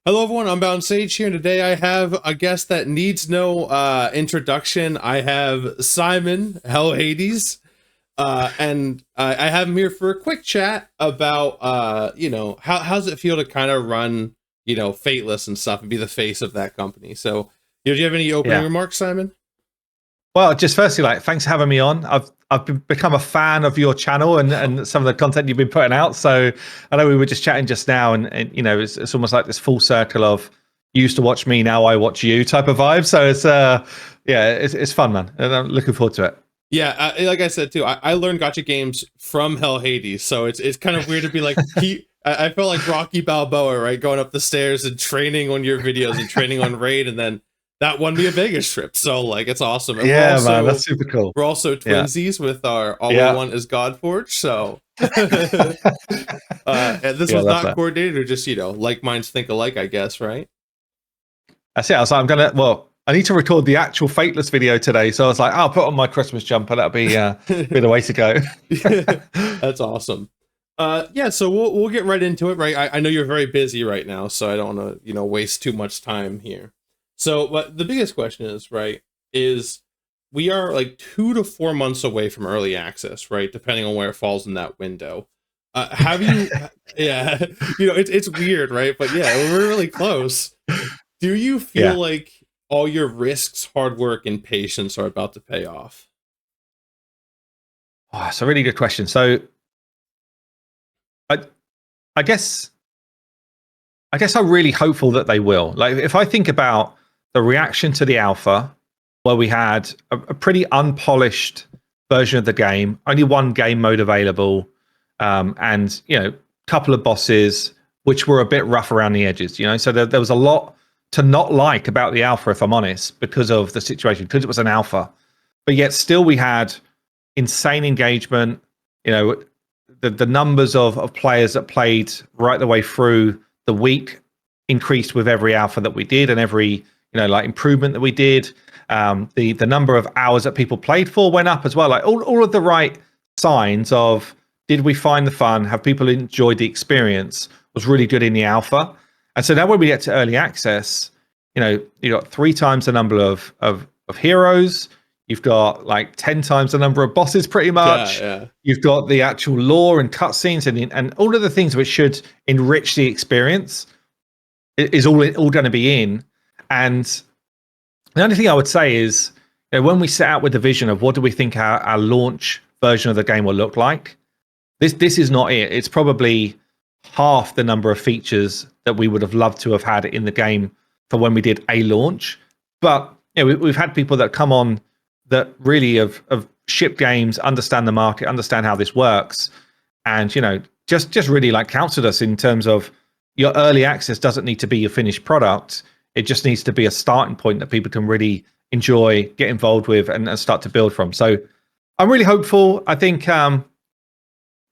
Hello everyone, I'm Bound Sage here, and today I have a guest that needs no introduction. I have Simon, HellHades, and I have him here for a quick chat about, how's it feel to kind of run, Fateless and stuff and be the face of that company. So, do you have any opening remarks, Simon? Well, just firstly, thanks for having me on. Become a fan of your channel and some of the content you've been putting out. So I know we were just chatting just now, and it's almost like this full circle of you used to watch me, now I watch you type of vibe. So it's fun, man, and I'm looking forward to it. Yeah, like I said too, I learned gacha games from HellHades, so it's kind of weird to be like I felt like Rocky Balboa, right, going up the stairs and training on your videos and training on Raid, and then that won me a Vegas trip. So like, it's awesome. And man, that's super cool. We're also twinsies with our All We Want is Godforge. So and this was not coordinated, or just like minds think alike, I guess, right? That's it. I was like, I need to record the actual Fateless video today, so I was like, I'll put on my Christmas jumper. That'll be be the way to go. That's awesome. So we'll get right into it, right? I know you're very busy right now, so I don't want to waste too much time here. So, but the biggest question is, right, is we are like 2 to 4 months away from early access, right? Depending on where it falls in that window. Have you, it's weird, right? But yeah, we're really close. Do you feel like all your risks, hard work, and patience are about to pay off? Oh, that's a really good question. So, I guess I'm really hopeful that they will. Like, if I think about the reaction to the alpha, where we had a pretty unpolished version of the game, only one game mode available, and a couple of bosses which were a bit rough around the edges. So there was a lot to not like about the alpha, if I'm honest, because of the situation, because it was an alpha. But yet still we had insane engagement. The numbers of players that played right the way through the week increased with every alpha that we did, and every improvement that we did. The number of hours that people played for went up as well. Like all of the right signs of, did we find the fun? Have people enjoyed the experience? Was really good in the alpha. And so now when we get to early access, you got 3 times the number of heroes. You've got like 10 times the number of bosses, pretty much. Yeah. You've got the actual lore and cutscenes and all of the things which should enrich the experience is all going to be in. And the only thing I would say is, when we set out with the vision of what do we think our launch version of the game will look like, this is not it. It's probably half the number of features that we would have loved to have had in the game for when we did a launch. But we've had people that come on that really have shipped games, understand the market, understand how this works, and just really counseled us in terms of, your early access doesn't need to be your finished product. It just needs to be a starting point that people can really enjoy, get involved with, and start to build from. So I'm really hopeful. I think, I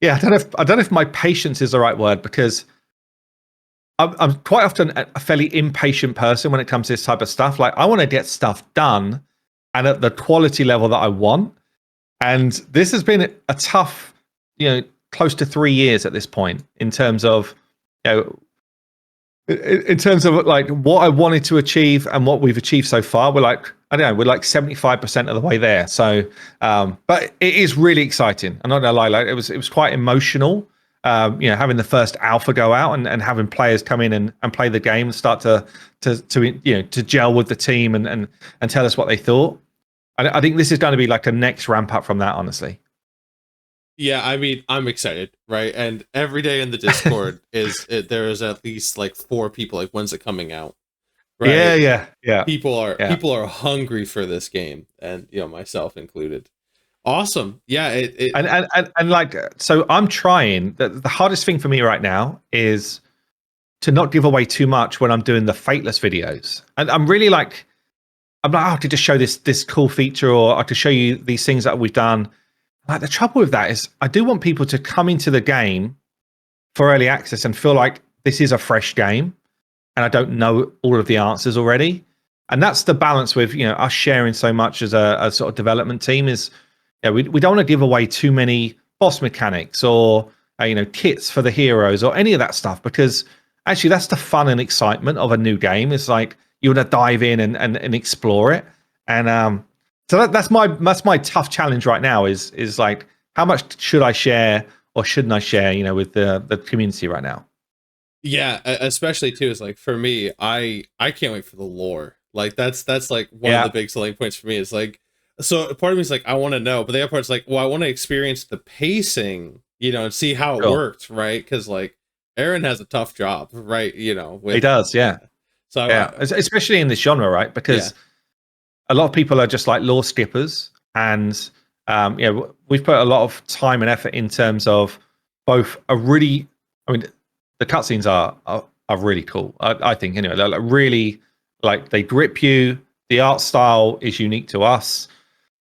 don't know if my patience is the right word, because I'm quite often a fairly impatient person when it comes to this type of stuff. Like, I want to get stuff done and at the quality level that I want. And this has been a tough, close to 3 years at this point in terms of, like what I wanted to achieve and what we've achieved so far. We're like 75% of the way there. So, but it is really exciting. I'm not gonna lie, it was quite emotional, having the first alpha go out and having players come in and play the game and start to gel with the team and tell us what they thought. I think this is going to be like a next ramp up from that, honestly. Yeah, I mean, I'm excited, right? And every day in the Discord there is at least like 4 people like, when's it coming out? Right? Yeah. People are hungry for this game, and myself included. Awesome. Yeah, and like, so I'm trying. The hardest thing for me right now is to not give away too much when I'm doing the Fateless videos. And I'm really like, I could just show this cool feature, or I could show you these things that we've done. Like, the trouble with that is, I do want people to come into the game for early access and feel like this is a fresh game, and I don't know all of the answers already. And that's the balance with us sharing so much as a sort of development team. Is we don't want to give away too many boss mechanics or kits for the heroes or any of that stuff, because actually that's the fun and excitement of a new game. It's like you want to dive in and explore it. And so that's my tough challenge right now is like, how much should I share or shouldn't I share, with the community right now? Yeah, especially too is like for me, I can't wait for the lore. Like that's like one of Yeah, the big selling points for me is like, so part of me is like I want to know, but the other part's like, well, I want to experience the pacing, and see how it sure. worked, right? Because like Aaron has a tough job, right? He With does, yeah. so Yeah, especially in this genre, right? yeah, Because a lot of people are just like lore skippers, and we've put a lot of time and effort in terms of both I mean, the cutscenes are really cool. I think anyway, they're like really like they grip you. The art style is unique to us,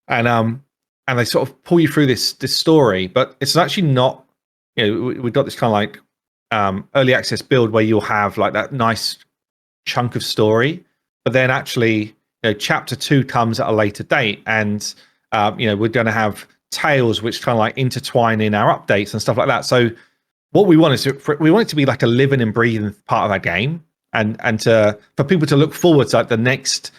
and they sort of pull you through this story. But it's actually not. We've got this kind of like early access build where you'll have like that nice chunk of story, but then actually chapter 2 comes at a later date, and we're going to have tales which kind of like intertwine in our updates and stuff like that. So what we want is we want it to be like a living and breathing part of our game, and for people to look forward to like the next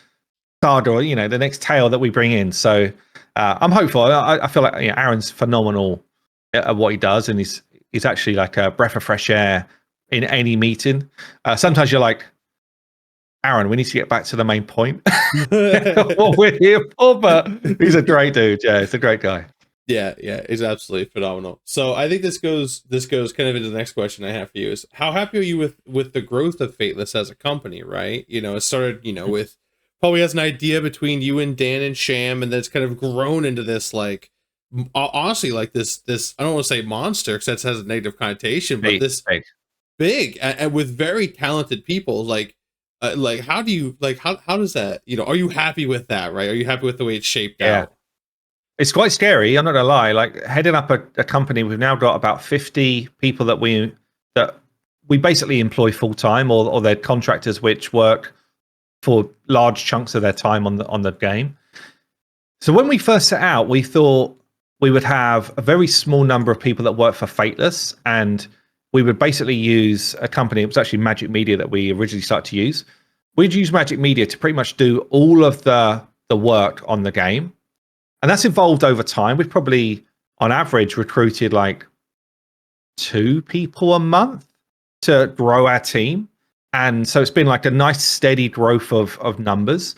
saga or the next tale that we bring in. So I'm hopeful. I feel like Aaron's phenomenal at what he does, and he's actually like a breath of fresh air in any meeting. Sometimes you're like, Aaron, we need to get back to the main point. What we're here for, but he's a great dude. Yeah, he's a great guy. yeah, it's absolutely phenomenal. So I think this goes kind of into the next question I have for you is how happy are you with the growth of Fateless as a company, right? It started, with probably as an idea between you and Dan and Sham, and then it's kind of grown into this like honestly like this I don't want to say monster because that has a negative connotation, but this big and with very talented people like how do you like how does that are you happy with that, right? Are you happy with the way it's shaped out? It's quite scary. I'm not gonna lie. Like heading up a company, we've now got about 50 people that we basically employ full time, or they're contractors which work for large chunks of their time on the game. So when we first set out, we thought we would have a very small number of people that work for Fateless, and we would basically use a company. It was actually Magic Media that we originally started to use. We'd use Magic Media to pretty much do all of the work on the game. And that's evolved over time. We've probably, on average, recruited like 2 people a month to grow our team. And so it's been like a nice steady growth of numbers.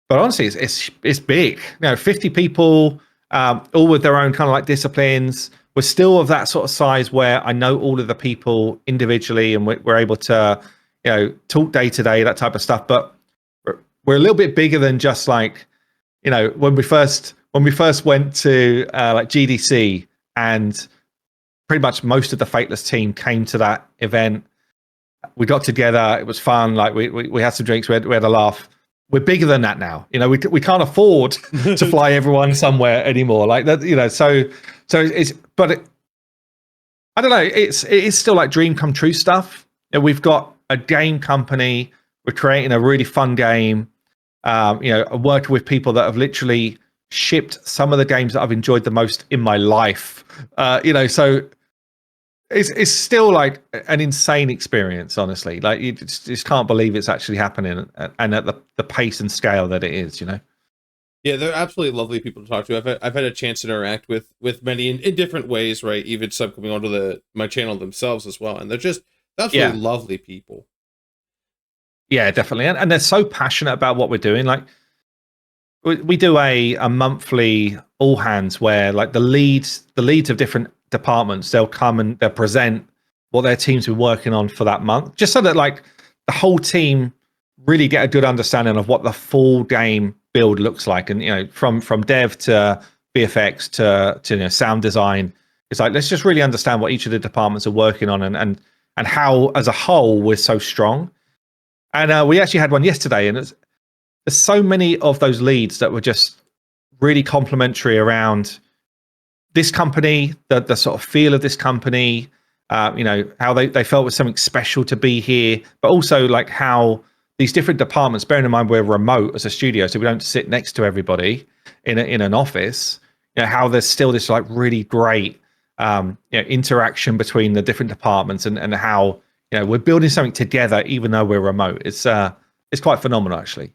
But honestly, it's big. 50 people, all with their own kind of like disciplines. We're still of that sort of size where I know all of the people individually, and we're able to, talk day to day, that type of stuff. But we're a little bit bigger than just like, when we first went to like GDC, and pretty much most of the Fateless team came to that event. We got together. It was fun. Like we had some drinks. We had a laugh. We're bigger than that now. We can't afford to fly everyone somewhere anymore. Like that. So it's, but I don't know. It is still like dream come true stuff. We've got a game company. We're creating a really fun game. Working with people that have literally shipped some of the games that I've enjoyed the most in my life. So it's still like an insane experience, honestly. Like you just can't believe it's actually happening, and at the pace and scale that it is. Yeah, they're absolutely lovely people to talk to. I've had a chance to interact with many in different ways, right? Even some coming onto my channel themselves as well, and they're just absolutely lovely people. Yeah, definitely, and they're so passionate about what we're doing. Like we do a monthly all hands where like the leads of different departments, they'll come and they'll present what their teams been working on for that month, just so that like the whole team really get a good understanding of what the full game build looks like. And from dev to VFX to sound design, it's like let's just really understand what each of the departments are working on, and how as a whole we're so strong. And we actually had one yesterday, and there's so many of those leads that were just really complimentary around this company, the sort of feel of this company, how they felt was something special to be here, but also like how these different departments, bearing in mind we're remote as a studio, so we don't sit next to everybody in an office, how there's still this like really great interaction between the different departments, and how we're building something together, even though we're remote. It's quite phenomenal, actually.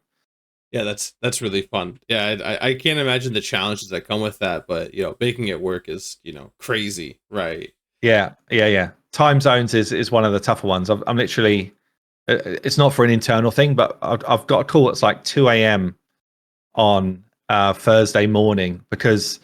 Yeah, that's really fun. Yeah, I can't imagine the challenges that come with that, but making it work is crazy, right? Yeah. Time zones is one of the tougher ones. I'm literally, it's not for an internal thing, but I've got a call that's like 2 a.m. on Thursday morning because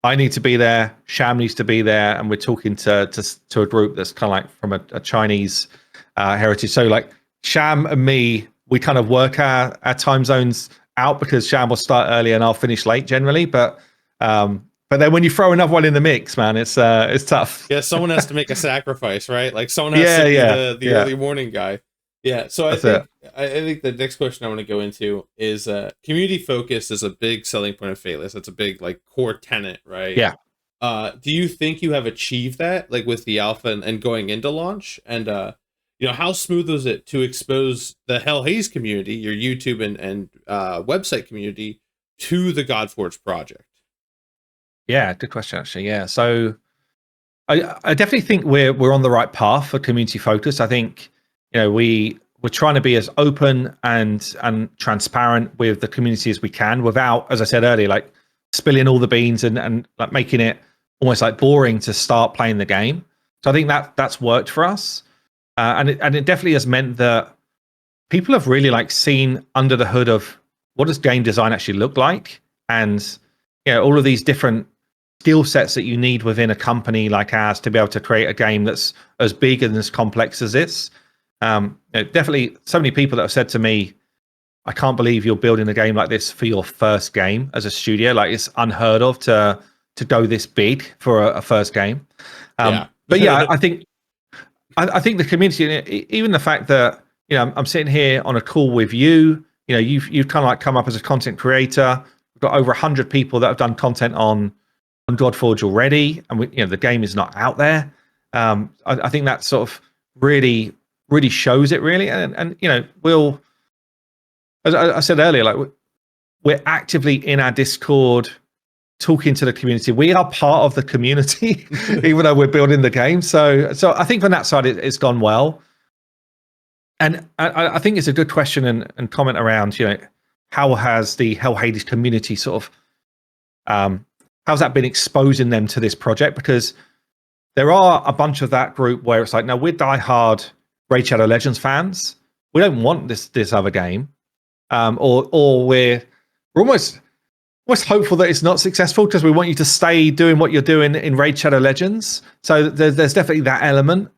I need to be there. Sham needs to be there, and we're talking to a group that's kind of like from a Chinese heritage. So like Sham and me, we kind of work our time zones out because Sham will start early and I'll finish late generally. But then when you throw another one in the mix, man, it's tough. Yeah, someone has to make a sacrifice, right? Like someone has to be the early morning guy. Yeah, so I think the next question I want to go into is community focus is a big selling point of Fateless. That's a big like core tenet, right? Yeah. Do you think you have achieved that, like with the alpha and going into launch? And how smooth was it to expose the HellHades community, your YouTube and website community, to the Godforge project? Yeah, good question actually. Yeah, so I definitely think we're on the right path for community focus. I think we're trying to be as open and transparent with the community as we can, without, as I said earlier, like spilling all the beans and like making it almost like boring to start playing the game. So I think that's worked for us, and it definitely has meant that people have really like seen under the hood of what does game design actually look like, and all of these different skill sets that you need within a company like ours to be able to create a game that's as big and as complex as this. Definitely so many people that have said to me, I can't believe you're building a game like this for your first game as a studio. Like it's unheard of to go this big for a first game. But yeah, I think the community, even the fact that I'm sitting here on a call with you, you've kind of like come up as a content creator. We've got over 100 people that have done content on Godforge already, and the game is not out there. I think that sort of really shows it really, and we'll, as I said earlier, like we're actively in our Discord talking to the community. We are part of the community, even though we're building the game. So I think from that side it's gone well, and I think it's a good question and comment around how has the HellHades community sort of how's that been exposing them to this project? Because there are a bunch of that group where it's like, no, we're diehard Raid Shadow Legends fans. We don't want this other game, or we're almost hopeful that it's not successful because we want you to stay doing what you're doing in Raid Shadow Legends. So there's definitely that element.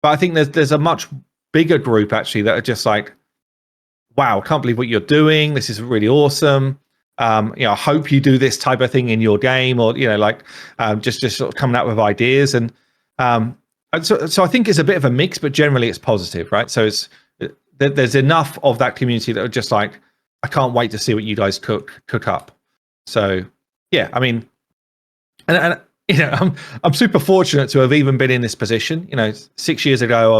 But I think there's a much bigger group actually that are just like, wow, I can't believe what you're doing. This is really awesome. I hope you do this type of thing in your game, or just sort of coming out with ideas, and so I think it's a bit of a mix, but generally it's positive, right? So there's enough of that community that are just like, I can't wait to see what you guys cook up. So yeah, I mean, and I'm super fortunate to have even been in this position. 6 years ago,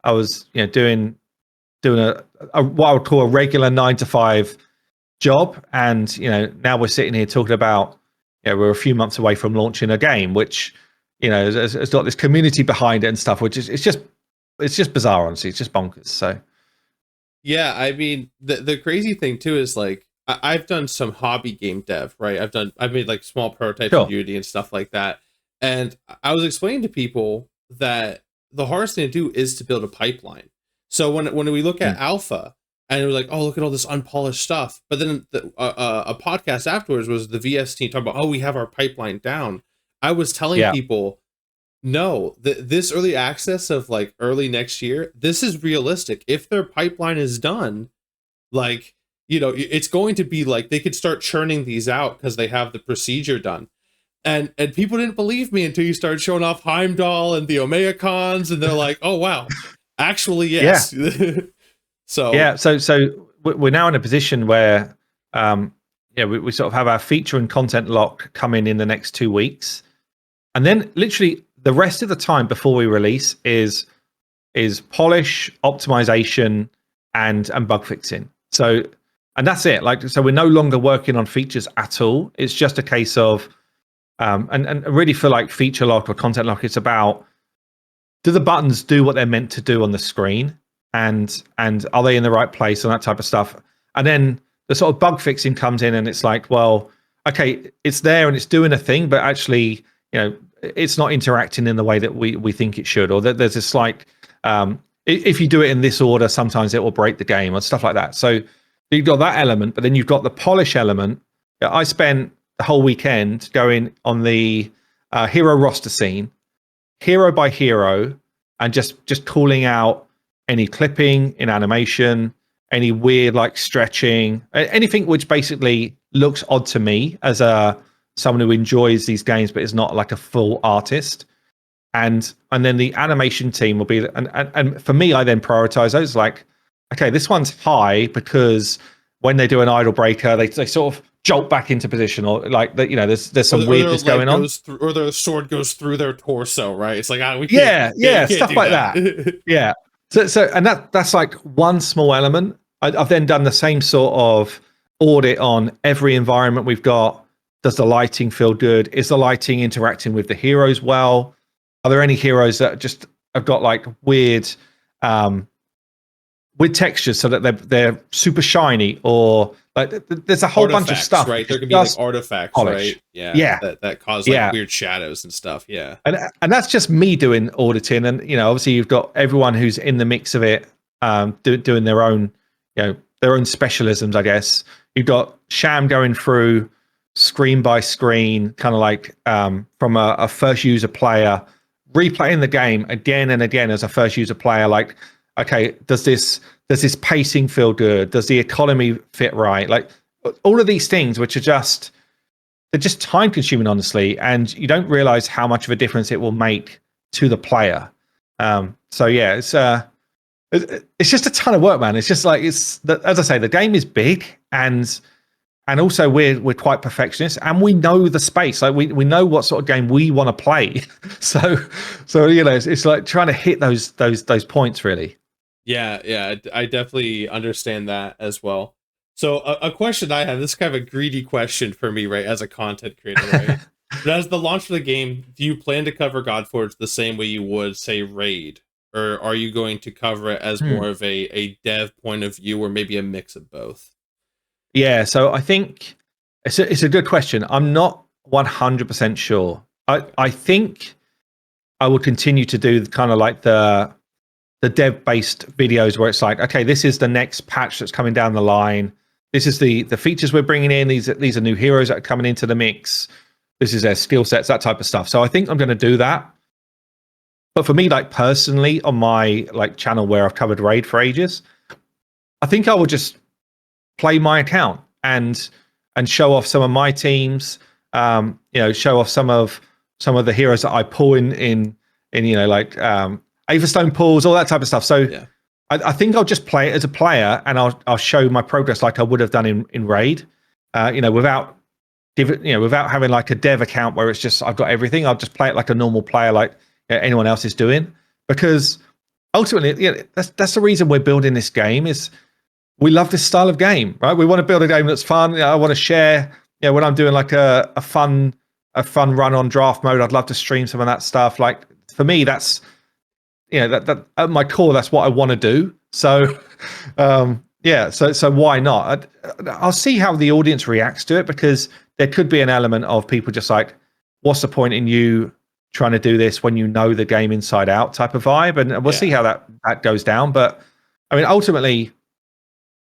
I was doing a what I would call a regular 9-to-5 job, and now we're sitting here talking about we're a few months away from launching a game which has got this community behind it and stuff, which is it's just bizarre, honestly. It's just bonkers. So yeah, I mean the crazy thing too is like I've done some hobby game dev, right? I've made like small prototypes in Unity and stuff like that, and I was explaining to people that the hardest thing to do is to build a pipeline. So when we look at alpha, and it was like, oh, look at all this unpolished stuff. But then a podcast afterwards was the VS team talking about, oh, we have our pipeline down. I was telling people, no, this early access of like early next year, this is realistic. If their pipeline is done, like, it's going to be like they could start churning these out because they have the procedure done. And people didn't believe me until you started showing off Heimdall and the Omeacons, and they're like, oh, wow, actually, yes. Yeah. So we're now in a position where we sort of have our feature and content lock coming in the next 2 weeks, and then literally the rest of the time before we release is polish, optimization, and bug fixing. So, and that's it. So we're no longer working on features at all. It's just a case of and really for like feature lock or content lock, it's about do the buttons do what they're meant to do on the screen, and are they in the right place and that type of stuff. And then the sort of bug fixing comes in, and it's like, well, okay, it's there and it's doing a thing, but actually, it's not interacting in the way that we think it should, or that there's a slight if you do it in this order, sometimes it will break the game or stuff like that. So you've got that element, but then you've got the polish element. I spent the whole weekend going on the hero roster scene, hero by hero, and just calling out any clipping in animation, any weird like stretching, anything which basically looks odd to me as someone who enjoys these games but is not like a full artist. And then the animation team will be, and for me, I then prioritize those. Like, okay, this one's high because when they do an idle breaker, they sort of jolt back into position, or like that. There's some weirdness going on, or their sword goes through their torso, right? It's like we can't, stuff like that. Yeah. So and that's like one small element. I've then done the same sort of audit on every environment we've got. Does the lighting feel good? Is the lighting interacting with the heroes well? Are there any heroes that just have got like weird textures so that they're super shiny, or like there's a whole bunch of stuff, right? There can be like artifacts, polish. Right? Yeah. That cause like weird shadows and stuff. Yeah. And that's just me doing auditing. And obviously you've got everyone who's in the mix of it, doing their own, their own specialisms, I guess. You've got Sham going through screen by screen, kind of like from a first user player, replaying the game again and again as a first user player. Like, okay, does this pacing feel good? Does the economy fit right? Like all of these things, which are they're just time consuming, honestly, and you don't realize how much of a difference it will make to the player. So yeah, it's just a ton of work, man. It's just like as I say, the game is big, and also we're quite perfectionists, and we know the space. Like we know what sort of game we want to play. so it's like trying to hit those points, really. Yeah, I definitely understand that as well. So a question I have, this is kind of a greedy question for me, right, as a content creator, right? But as the launch of the game, do you plan to cover Godforge the same way you would, say, Raid? Or are you going to cover it as more of a dev point of view, or maybe a mix of both? Yeah, so I think it's a good question. I'm not 100% sure. I think I will continue to do kind of like the dev-based videos where it's like, okay, this is the next patch that's coming down the line. This is the features we're bringing in. These are new heroes that are coming into the mix. This is their skill sets, that type of stuff. So I think I'm going to do that. But for me, like personally, on my like channel where I've covered Raid for ages, I think I will just play my account and show off some of my teams. Show off some of the heroes that I pull in like Averstone pulls, all that type of stuff. So yeah. I think I'll just play it as a player, and I'll show my progress like I would have done in Raid, without having like a dev account where it's just I've got everything. I'll just play it like a normal player, like anyone else is doing, because ultimately, that's the reason we're building this game. Is we love this style of game, right? We want to build a game that's fun. I want to share. When I'm doing like a fun run on draft mode, I'd love to stream some of that stuff. Like for me, that's that at my core, that's what I want to do. So so why not? I'll see how the audience reacts to it, because there could be an element of people just like, what's the point in you trying to do this when you know the game inside out type of vibe, and we'll see how that goes down. But I mean, ultimately,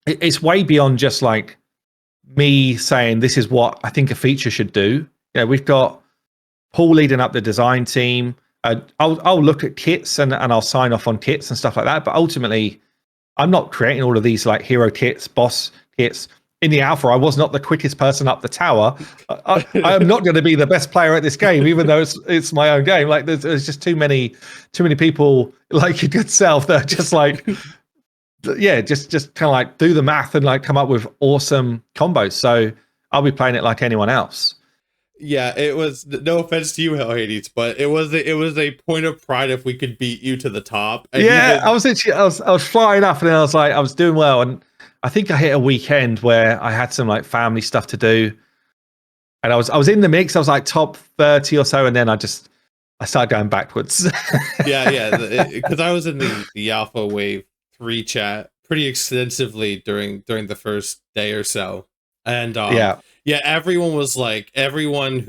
it's way beyond just like me saying this is what I think a feature should do. We've got Paul leading up the design team. I'll look at kits and I'll sign off on kits and stuff like that. But ultimately, I'm not creating all of these like hero kits, boss kits. In the alpha, I was not the quickest person up the tower. I am not going to be the best player at this game, even though it's my own game. Like there's just too many people like your good self that are just like, just kind of like do the math and like come up with awesome combos. So I'll be playing it like anyone else. Yeah, it was, no offense to you, HellHades, but it was a point of pride if we could beat you to the top. And I was flying up, and then I was doing well, and I think I hit a weekend where I had some like family stuff to do, and I was in the mix. I was like top 30 or so, and then I just I started going backwards. Yeah, because I was in the Alpha Wave 3 chat pretty extensively during the first day or so, and Yeah, yeah, everyone who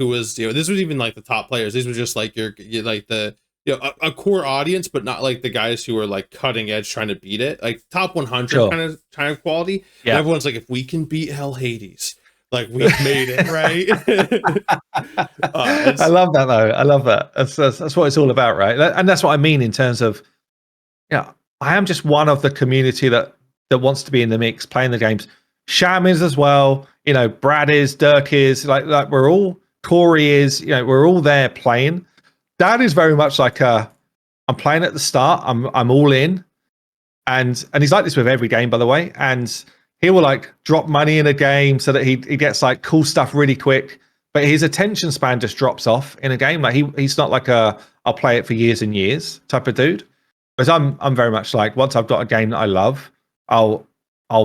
was, this was even like the top players. These were just like you're like the, a core audience, but not like the guys who were like cutting edge trying to beat it, like top 100 sure. kind of quality. And Yeah. everyone's like, if we can beat HellHades, like we've made it, right? I love that though. I love that. That's what it's all about, right? And that's what I mean in terms of, yeah, I am just one of the community that wants to be in the mix, playing the games. Sham is as well. Brad is, Dirk is, like we're all, Corey is. We're all there playing. Dad is very much like I'm playing at the start. I'm all in, and he's like this with every game, by the way. And he will like drop money in a game so that he gets like cool stuff really quick. But his attention span just drops off in a game. Like he's not like I'll play it for years and years type of dude. Whereas I'm very much like, once I've got a game that I love, I'll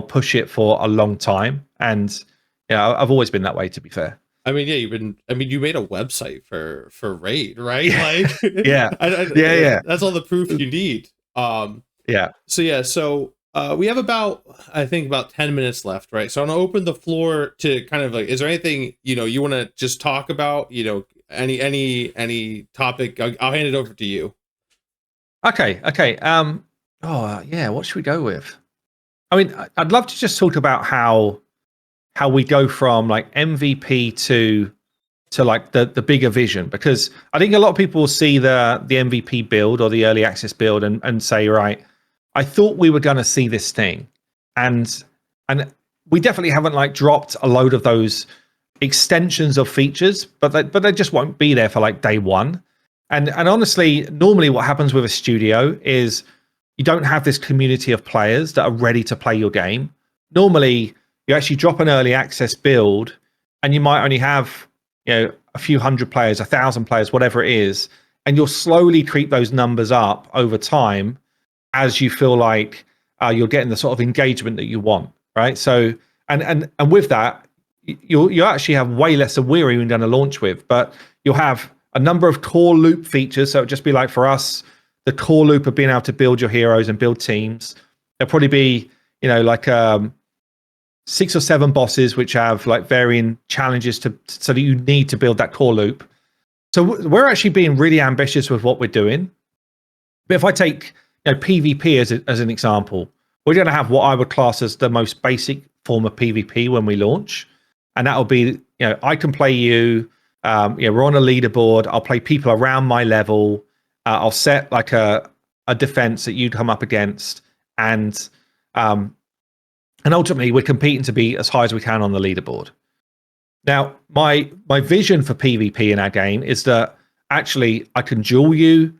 push it for a long time. And I've always been that way, to be fair. I mean, yeah, you made a website for Raid, right? Like, Yeah. Yeah. That's all the proof you need. Yeah. So we have about 10 minutes left, right? So I'm gonna open the floor to kind of like, is there anything you want to just talk about? Any topic? I'll hand it over to you. Okay. Oh yeah. What should we go with? I mean, I'd love to just talk about how we go from like MVP to like the bigger vision, because I think a lot of people will see the MVP build or the early access build and say, right, I thought we were going to see this thing, and we definitely haven't like dropped a load of those extensions of features, but they just won't be there for like day one. And honestly, normally what happens with a studio is you don't have this community of players that are ready to play your game. Normally, you actually drop an early access build, and you might only have a few hundred players, 1,000 players, whatever it is, and you'll slowly creep those numbers up over time as you feel like you're getting the sort of engagement that you want, right? So, and with that, you actually have way less of weary you're going to launch with, but you'll have a number of core loop features. So it'll just be like, for us, the core loop of being able to build your heroes and build teams. There'll probably be, like 6 or 7 bosses which have like varying challenges so that you need to build that core loop. So we're actually being really ambitious with what we're doing. But if I take PvP as an example, we're going to have what I would class as the most basic form of PvP when we launch, and that will be I can play you. We're on a leaderboard. I'll play people around my level. I'll set like a defense that you'd come up against, and ultimately we're competing to be as high as we can on the leaderboard. Now, my vision for PvP in our game is that actually I can duel you.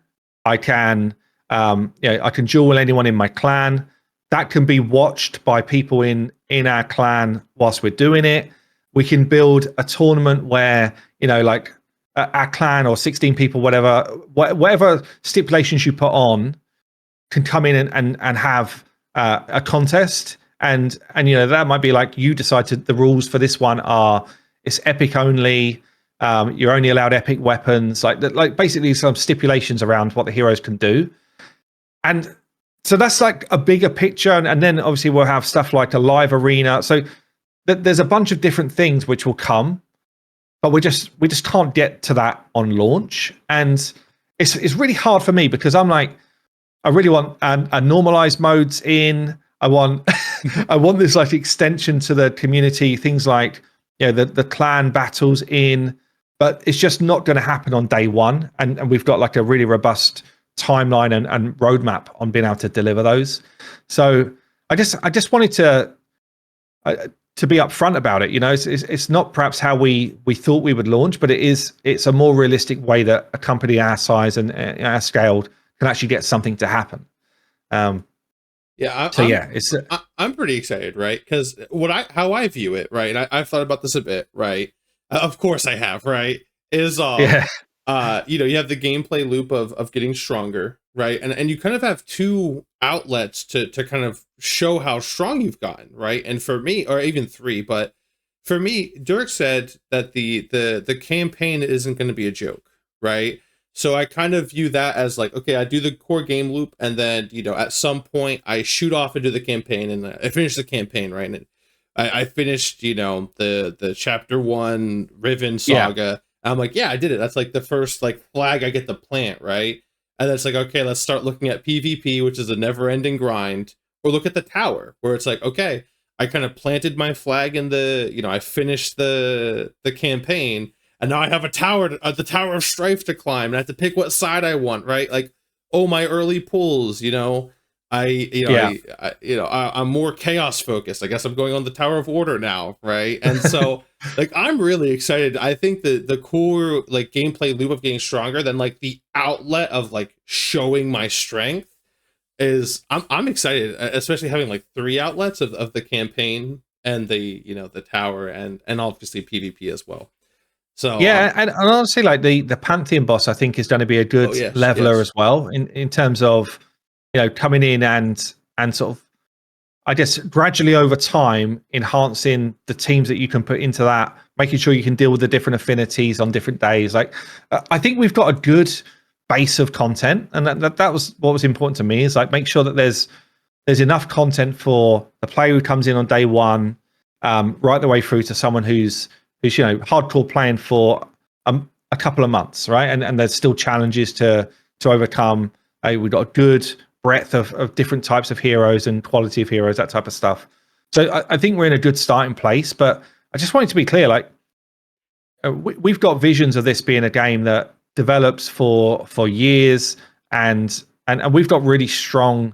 I can I can duel anyone in my clan. That can be watched by people in our clan whilst we're doing it. We can build a tournament where like our clan or 16 people, whatever stipulations you put on, can come in and have a contest. And that might be like, you decided the rules for this one are it's epic only. You're only allowed epic weapons, like basically some stipulations around what the heroes can do. And so that's like a bigger picture. And then obviously we'll have stuff like a live arena. So there's a bunch of different things which will come, but we just can't get to that on launch. And it's really hard for me, because I'm like, I really want a normalized modes in. I want this like extension to the community, things like the clan battles in, but it's just not going to happen on day one. And we've got like a really robust timeline and roadmap on being able to deliver those. So I just wanted to be upfront about it. It's not perhaps how we thought we would launch, but it's a more realistic way that a company our size and our scale can actually get something to happen. I'm pretty excited, right? Because how I view it, right, and I've thought about this a bit, right? Of course I have, right? Is you have the gameplay loop of getting stronger, right? And you kind of have two outlets to kind of show how strong you've gotten, right? And for me, or even 3, but for me, Dirk said that the campaign isn't going to be a joke, right? So I kind of view that as like, okay, I do the core game loop, and then, you know, at some point I shoot off into the campaign, and I finish the campaign, right? And I finished, you know, the chapter 1 Riven Yeah. saga. I'm like, yeah, I did it. That's like the first like flag I get to plant, right? And it's like, okay, let's start looking at PvP, which is a never-ending grind, or look at the tower, where it's like, okay, I kind of planted my flag in the, you know, I finished the campaign, and now I have a tower, the Tower of Strife to climb, and I have to pick what side I want, right? Like, oh, my early pulls, you know, Yeah. I'm more chaos focused. I guess I'm going on the Tower of Order now, right? And so, like, I'm really excited. I think the core like gameplay loop of getting stronger, than like the outlet of like showing my strength, is I'm excited, especially having like 3 outlets of the campaign and the, you know, the tower, and obviously PvP as well. So Yeah, and honestly, like the Pantheon boss, I think is going to be a oh good yes, leveler yes. as well in terms of, you know, coming in and sort of, I guess, gradually over time enhancing the teams that you can put into that, making sure you can deal with the different affinities on different days. Like, I think we've got a good base of content, and that was what was important to me, is like make sure that there's enough content for the player who comes in on day one, right the way through to someone who's you know hardcore playing for a couple of months, right? And there's still challenges to overcome. We've got a good breadth of different types of heroes and quality of heroes, that type of stuff. So I think we're in a good starting place. But I just wanted to be clear, like we've got visions of this being a game that develops for years, and we've got really strong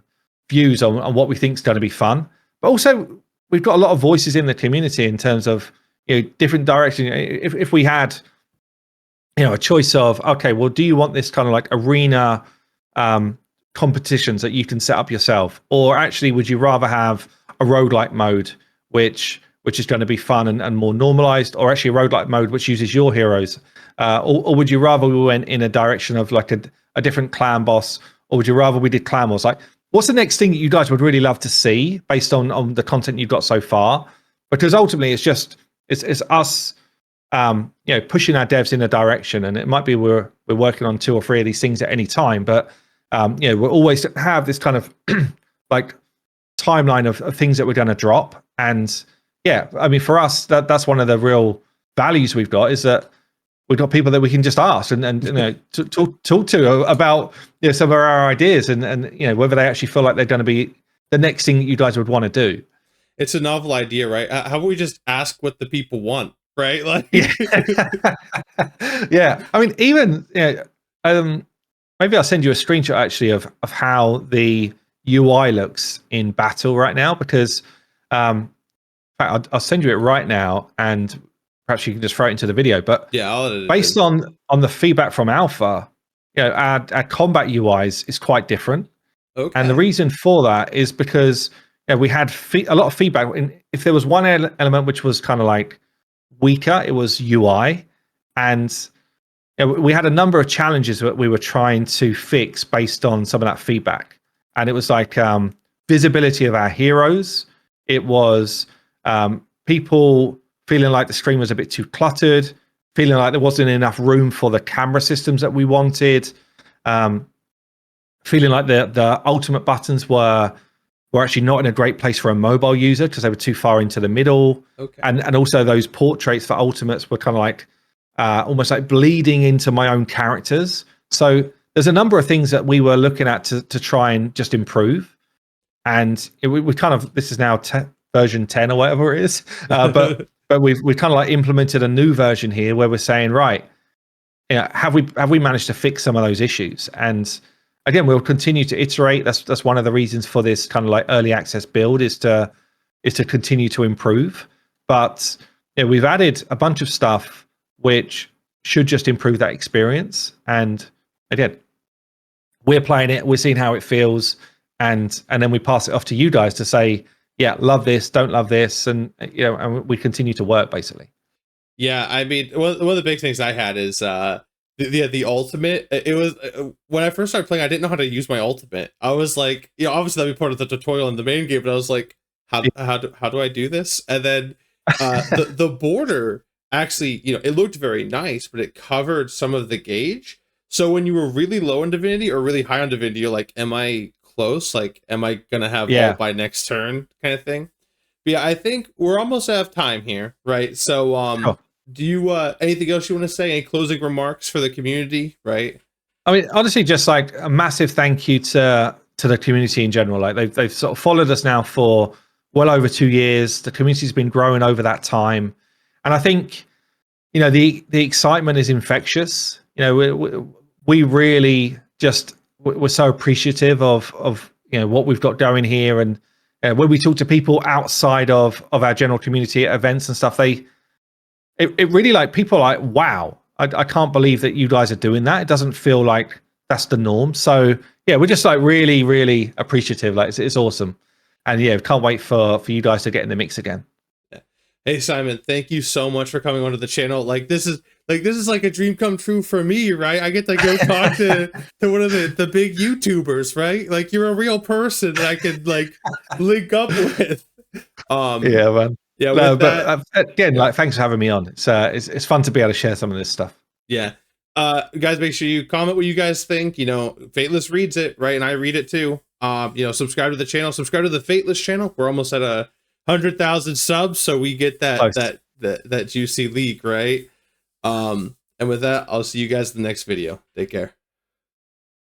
views on what we think is going to be fun. But also we've got a lot of voices in the community in terms of, you know, different direction. If we had, you know, a choice of, okay, well, do you want this kind of like arena competitions that you can set up yourself, or actually would you rather have a roguelike mode which is going to be fun and more normalized, or actually a roguelike mode which uses your heroes, or would you rather we went in a direction of like a different clan boss, or would you rather we did clan wars? Like, what's the next thing that you guys would really love to see based on the content you've got so far? Because ultimately it's us, you know, pushing our devs in a direction, and it might be we're working on 2 or 3 of these things at any time, but you know, we'll always have this kind of like timeline of things that we're going to drop. And yeah, I mean, for us, that's one of the real values we've got, is that we've got people that we can just ask and you know talk to about, you know, some of our ideas, and you know, whether they actually feel like they're going to be the next thing that you guys would want to do. It's a novel idea, right? How about we just ask what the people want, right? Like, Yeah. Yeah, I mean, even, you know, maybe I'll send you a screenshot actually of how the UI looks in battle right now, because in fact, I'll send you it right now, and perhaps you can just throw it into the video. But yeah, I'll edit it based in. on the feedback from alpha, you know, our combat UIs is quite different. And the Okay. reason for that is because, you know, we had a lot of feedback. If there was one element which was kind of like weaker, it was UI. And you know, we had a number of challenges that we were trying to fix based on some of that feedback. And it was like visibility of our heroes. It was people feeling like the screen was a bit too cluttered, feeling like there wasn't enough room for the camera systems that we wanted, feeling like the ultimate buttons were actually not in a great place for a mobile user because they were too far into the middle. Okay. And also those portraits for ultimates were kind of like almost like bleeding into my own characters. So there's a number of things that we were looking at to try and just improve. And we kind of, this is now version 10 or whatever it is. But we've kind of like implemented a new version here where we're saying, right, you know, have we managed to fix some of those issues? And again, we'll continue to iterate. That's one of the reasons for this kind of like early access build, is to continue to improve. But you know, we've added a bunch of stuff which should just improve that experience. And again, we're playing it, we're seeing how it feels, and then we pass it off to you guys to say, yeah, love this, don't love this, and you know, and we continue to work basically. Yeah, I mean, one of the big things I had is the ultimate. It was when I first started playing, I didn't know how to use my ultimate. I was like, you know, obviously that'd be part of the tutorial in the main game, but I was like, how do I do this? And then the border actually, you know, it looked very nice, but it covered some of the gauge. So when you were really low on Divinity or really high on Divinity, you're like, am I close? Like, am I gonna have Yeah. ult by next turn kind of thing? But yeah, I think we're almost out of time here, right? So Sure. do you anything else you want to say? Any closing remarks for the community, right? I mean, honestly, just like a massive thank you to the community in general. Like they've sort of followed us now for well over 2 years. The community's been growing over that time, and I think the excitement is infectious. We really just we're so appreciative of what we've got going here, and when we talk to people outside of our general community at events and stuff, it really like people are like, wow, I can't believe that you guys are doing that. It doesn't feel like that's the norm. So yeah, we're just like really, really appreciative. Like it's awesome. And yeah, can't wait for you guys to get in the mix again. Hey Simon, thank you so much for coming onto the channel. Like this is like a dream come true for me, right? I get to go talk to one of the big YouTubers, right? Like you're a real person that I could like link up with. Yeah, man. Yeah, No, with but that, again, like thanks for having me on. It's fun to be able to share some of this stuff. yeah. Guys, make sure you comment what you guys think. Fateless reads it, right? And I read it too. Subscribe to the channel, subscribe to the Fateless channel. We're almost at 100,000 subs, so we get that juicy leak, right? And with that, I'll see you guys in the next video. Take care.